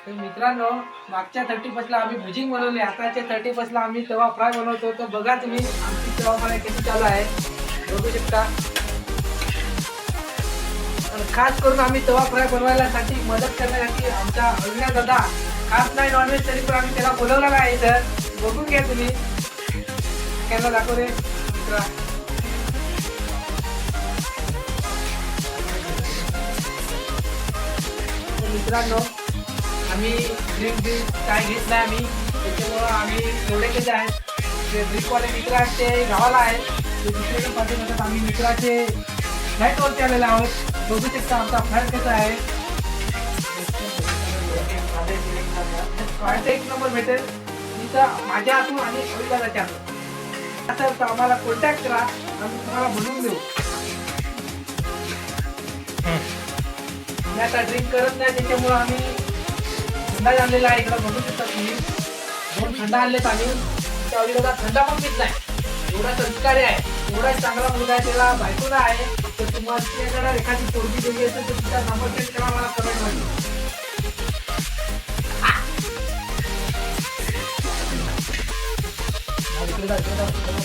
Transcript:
तर मित्रांनो, मागच्या 30 ला आम्ही भुजिंग बनवली, आताच्या 30 आम्ही तवा फ्राय बनवतो. तर बघा तुम्ही आमची तवा फ्राय कशी चालू आहे, बघू शकता. खास करून आम्ही तवा फ्राय बनवायसाठी मदत करण्यासाठी आमचा अविनाश दादा खास नाही नॉनव्हेज, तरी पण आम्ही त्याला बोलवलेला आहे. तर बघून घ्या तुम्ही, कॅमेरा दाखव रे मित्रा. मित्रांनो, आम्ही ड्रिंक काय घेतलं आम्ही, त्याच्यामुळं आम्ही एवढे कसे आहेत ते ड्रिंकवाले मित्र आहेत ते गावाला आहेत, ते दुसऱ्याकडे पाठवतात. आम्ही मित्राचे फ्लॅटवरती आलेले आहोत. बघू शकता आमचा फ्लॅट कसा आहे. फ्लॅट एक नंबर भेटेल तिथं माझ्या हातून आणि अविदाच्या हातून. तर आम्हाला कॉन्टॅक्ट करा, आम्ही तुम्हाला बनवून देऊ. मी आता ड्रिंक करत नाही, त्याच्यामुळं आम्ही थंडा आणलेला आहे. इकडं बघू शकता तुम्ही, 2 थंडा आणलेत आम्ही. त्या अविदाचा थंडा पण घेत नाही, एवढा संस्कारी आहे, एवढा चांगला मुलगा आहे. त्याला बायको नाही आहे. तर तुम्हाला त्याच्याकडे एखादी पोरगी दिली असेल तर तिचा नंबर सेंड करा मला कमेंट मध्ये. इकडे जा, इकडे जा.